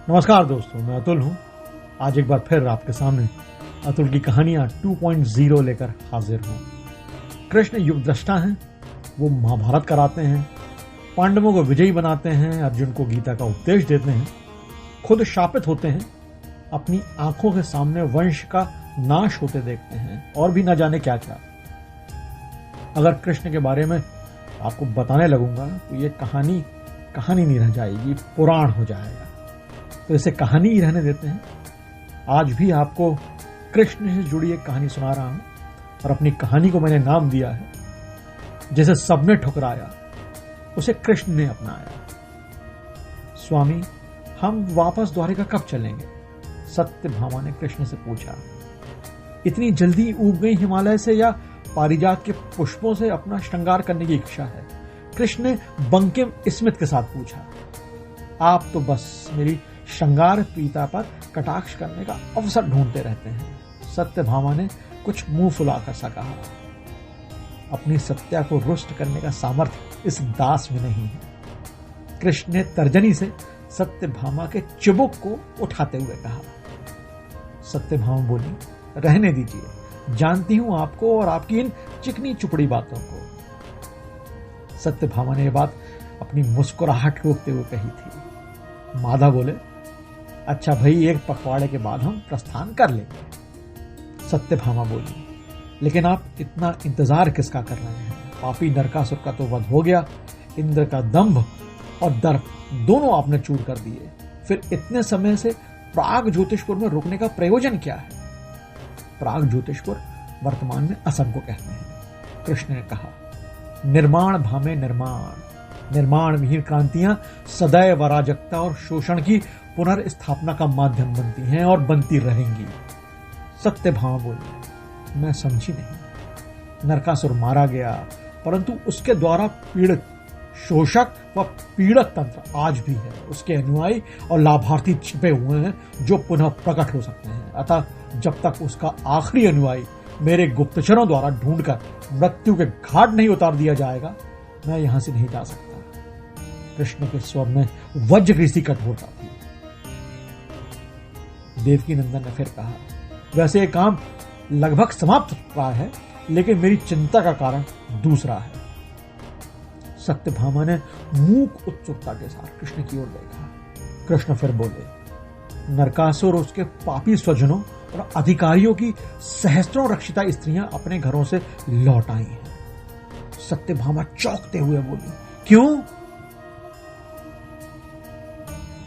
नमस्कार दोस्तों, मैं अतुल हूं। आज एक बार फिर आपके सामने अतुल की कहानियां 2.0 लेकर हाजिर हूं। कृष्ण युग दृष्टा हैं। वो महाभारत कराते हैं, पांडवों को विजयी बनाते हैं, अर्जुन को गीता का उपदेश देते हैं, खुद शापित होते हैं, अपनी आंखों के सामने वंश का नाश होते देखते हैं और भी न जाने क्या क्या। अगर कृष्ण के बारे में आपको बताने लगूंगा तो ये कहानी नहीं रह जाएगी, पुराण हो जाएगा। तो इसे कहानी ही रहने देते हैं। आज भी आपको कृष्ण से जुड़ी एक कहानी सुना रहा हूं और अपनी कहानी को मैंने नाम दिया है, जिसे सबने ठुकराया उसे कृष्ण ने अपनाया। स्वामी, हम वापस द्वारिका कब चलेंगे? सत्यभामा ने कृष्ण से पूछा। इतनी जल्दी ऊब गई हिमालय से या पारिजात के पुष्पों से अपना श्रृंगार करने की इच्छा है? कृष्ण ने बंकिम स्मित के साथ पूछा। आप तो बस मेरी श्रृंगार प्रीता पर कटाक्ष करने का अवसर ढूंढते रहते हैं। सत्यभामा ने कुछ मुंह फुलाकर सा कहा। अपनी सत्या को रुष्ट करने का सामर्थ्य इस दास में नहीं है। कृष्ण ने तर्जनी से सत्यभामा के चिबुक को उठाते हुए कहा। सत्यभामा बोली, रहने दीजिए, जानती हूं आपको और आपकी इन चिकनी चुपड़ी बातों को। सत्यभामा ने यह बात अपनी मुस्कुराहट रोकते हुए कही थी। माधा बोले, अच्छा भाई, एक पखवाड़े के बाद हम प्रस्थान कर लेंगे। सत्यभामा बोली, लेकिन आप इतना इंतजार किसका कर रहे हैं? पापी नरकासुर का तो वध हो गया, इंद्र का दंभ और दर्प दोनों आपने चूर कर दिए। फिर इतने समय से प्राग ज्योतिषपुर में रुकने का प्रयोजन क्या है? प्राग ज्योतिषपुर वर्तमान में असम को कहते हैं। कृष्ण ने कहा, निर्माण भामे निर्माण विहीन क्रांतियां सदैव अराजकता और शोषण की पुनर्स्थापना का माध्यम बनती हैं और बनती रहेंगी। सत्यभामा बोली, मैं समझी नहीं। नरकासुर मारा गया, परंतु उसके द्वारा पीड़ित शोषक व पीड़क तंत्र आज भी है। उसके अनुयायी और लाभार्थी छिपे हुए हैं जो पुनः प्रकट हो सकते हैं। अतः जब तक उसका आखिरी अनुयायी मेरे गुप्तचरों द्वारा ढूंढकर मृत्यु के घाट नहीं उतार दिया जाएगा, मैं यहां से नहीं जा सकता। कृष्ण के स्वर में वज्र सी कठोरता थी। देवकी नंदन ने फिर कहा, वैसे ये काम लगभग समाप्त हो रहा है, लेकिन मेरी चिंता का कारण दूसरा है। सत्यभामा ने मूक उत्सुकता के साथ कृष्ण की ओर देखा। कृष्ण फिर बोले, नरकासुर, उसके पापी स्वजनों और अधिकारियों की सहस्त्रों रक्षिता स्त्रियां अपने घरों से लौट आई हैं। सत्यभामा चौंकते हुए बोली, क्यों?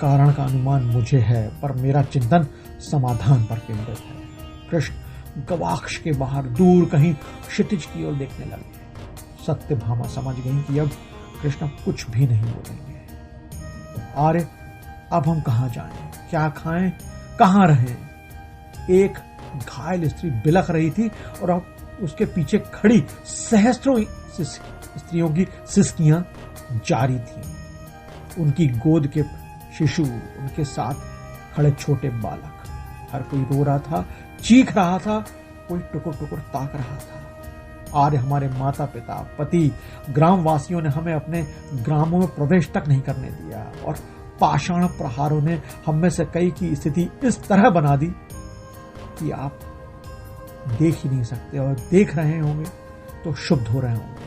कारण का अनुमान मुझे है, पर मेरा चिंतन समाधान पर केंद्रित है। कृष्ण गवाक्ष के बाहर दूर कहीं क्षितिज की ओर देखने लगे। सत्यभामा समझ गई कि अब कृष्ण कुछ भी नहीं बोलेंगे। आर्य, अब हम कहां जाएं? क्या खाएं? कहां रहें? एक घायल स्त्री बिलख रही थी और अब उसके पीछे खड़ी सहस्त्रों स्त्रियों की सिसकियां जारी थीं। उनकी गोद के शिशु, उनके साथ खड़े छोटे बालक, हर कोई रो रहा था, चीख रहा था, कोई टुकुर टुकुर ताक रहा था। आर्य, हमारे माता पिता, पति, ग्रामवासियों ने हमें अपने ग्रामों में प्रवेश तक नहीं करने दिया और पाषाण प्रहारों ने हम में से कई की स्थिति इस तरह बना दी कि आप देख ही नहीं सकते, और देख रहे होंगे तो शुद्ध हो रहे होंगे।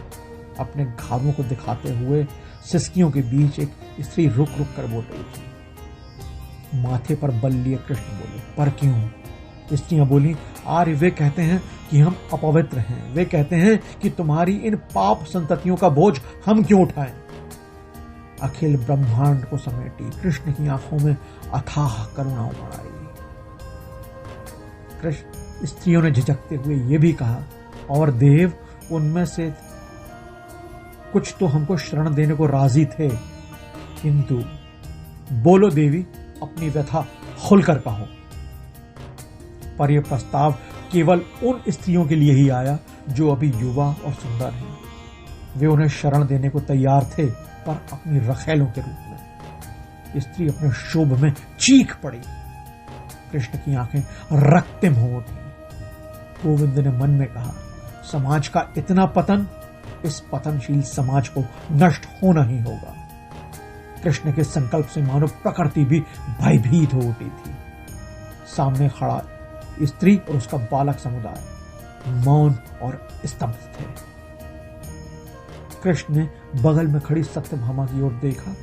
अपने घावों को दिखाते हुए सिसकियों के बीच एक स्त्री रुक रुक कर बोल रही थी। माथे पर बल लिए कृष्ण बोले, पर क्यों? स्त्रियां बोली, आर्य, वे कहते हैं कि हम अपवित्र हैं। वे कहते हैं कि तुम्हारी इन पाप संततियों का बोझ हम क्यों उठाएं? अखिल ब्रह्मांड को समेटी कृष्ण की आंखों में अथाह करुणा उमड़ आई। कृष्ण स्त्रियों ने झिझकते हुए ये भी कहा, और देव, उनमें से कुछ तो हमको शरण देने को राजी थे, किंतु बोलो देवी, अपनी व्यथा खुलकर कहो। पर यह प्रस्ताव केवल उन स्त्रियों के लिए ही आया जो अभी युवा और सुंदर हैं। वे उन्हें शरण देने को तैयार थे, पर अपनी रखेलों के रूप में। स्त्री अपने शोभ में चीख पड़ी। कृष्ण की आंखें रक्तिम हो उठी। गोविंद ने मन में कहा, समाज का इतना पतन, इस पतनशील समाज को नष्ट होना ही होगा। कृष्ण के संकल्प से मानो प्रकृति भी भयभीत हो उठी थी। सामने खड़ा स्त्री और उसका बालक समुदाय मौन और स्तब्ध थे। कृष्ण ने बगल में खड़ी सत्यभामा की ओर देखा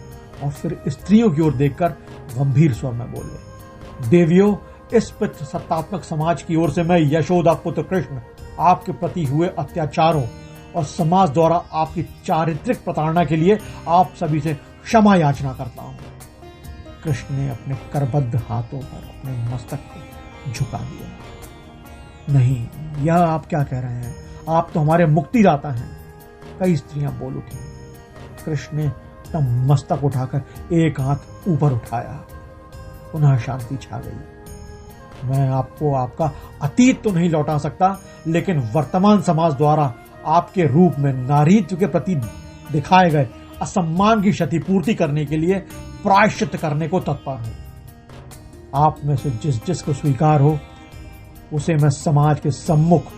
और फिर स्त्रियों की ओर देखकर गंभीर स्वर में बोले, देवियों, इस पितृ सत्तात्मक समाज की ओर से मैं यशोदा पुत्र कृष्ण आपके प्रति हुए अत्याचारों और समाज द्वारा आपकी चारित्रिक प्रताड़ना के लिए आप सभी से क्षमा याचना करता हूं। कृष्ण ने अपने करबद्ध हाथों पर अपने मस्तक को झुका दिया। नहीं, यह आप क्या कह रहे हैं? आप तो हमारे मुक्तिदाता हैं। कई स्त्रियां बोल उठी। कृष्ण ने तब मस्तक उठाकर एक हाथ ऊपर उठाया। पुनः शांति छा गई। मैं आपको आपका अतीत तो नहीं लौटा सकता, लेकिन वर्तमान समाज द्वारा आपके रूप में नारीत्व के प्रति दिखाए गए असम्मान की क्षतिपूर्ति करने के लिए प्रायश्चित करने को तत्पर हूं। आप में से जिस को स्वीकार हो उसे मैं समाज के सम्मुख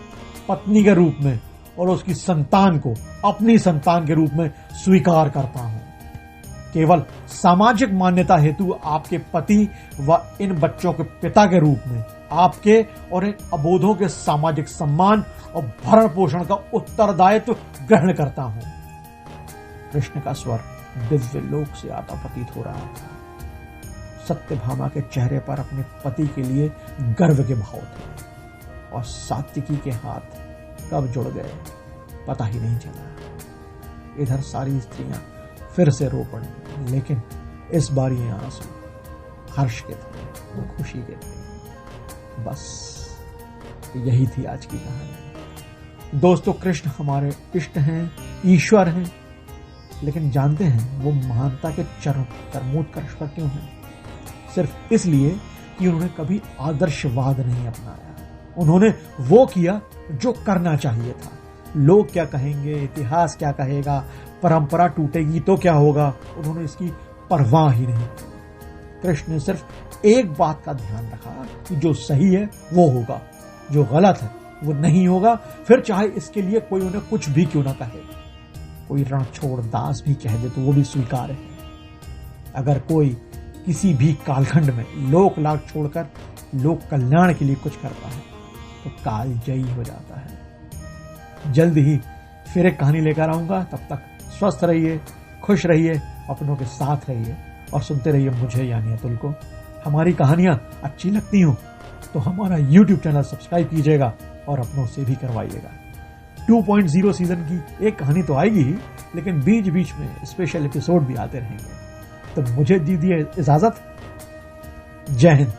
पत्नी के रूप में और उसकी संतान को अपनी संतान के रूप में स्वीकार करता हूं। केवल सामाजिक मान्यता हेतु आपके पति व इन बच्चों के पिता के रूप में आपके और इन अबोधों के सामाजिक सम्मान और भरण पोषण का उत्तरदायित्व ग्रहण करता हूं। कृष्ण का स्वर दिव्य लोक से आता प्रतीत हो रहा था। सत्यभामा के चेहरे पर अपने पति के लिए गर्व के भाव थे और सात्विकी के हाथ कब जुड़ गए पता ही नहीं चला। इधर सारी स्त्रियां फिर से रो पड़ी, लेकिन इस बार ये आंसू हर्ष के थे, खुशी के थे। बस यही थी आज की कहानी। दोस्तों, कृष्ण हमारे इष्ट हैं, ईश्वर हैं, लेकिन जानते हैं वो महानता के चरमोत्कर्ष पर क्यों हैं? सिर्फ इसलिए कि उन्होंने कभी आदर्शवाद नहीं अपनाया। उन्होंने वो किया जो करना चाहिए था। लोग क्या कहेंगे, इतिहास क्या कहेगा, परंपरा टूटेगी तो क्या होगा, उन्होंने इसकी परवाह ही नहीं की। कृष्ण ने सिर्फ एक बात का ध्यान रखा कि जो सही है वो होगा, जो गलत है वो नहीं होगा, फिर चाहे इसके लिए कोई उन्हें कुछ भी क्यों ना कहे। कोई रणछोड़ दास भी कह दे तो वो भी स्वीकार है। अगर कोई किसी भी कालखंड में लोक लाग छोड़कर लोक कल्याण के लिए कुछ करता है तो काल जयी हो जाता है। जल्द ही फिर एक कहानी लेकर आऊंगा। तब तक स्वस्थ रहिए, खुश रहिए, अपनों के साथ रहिए और सुनते रहिए मुझे यानी अतुल को। हमारी कहानियां अच्छी लगती हो तो हमारा YouTube चैनल सब्सक्राइब कीजिएगा और अपनों से भी करवाइएगा। 2.0 सीजन की एक कहानी तो आएगी ही, लेकिन बीच बीच में स्पेशल एपिसोड भी आते रहेंगे। तो मुझे दीजिए इजाजत। जय हिंद।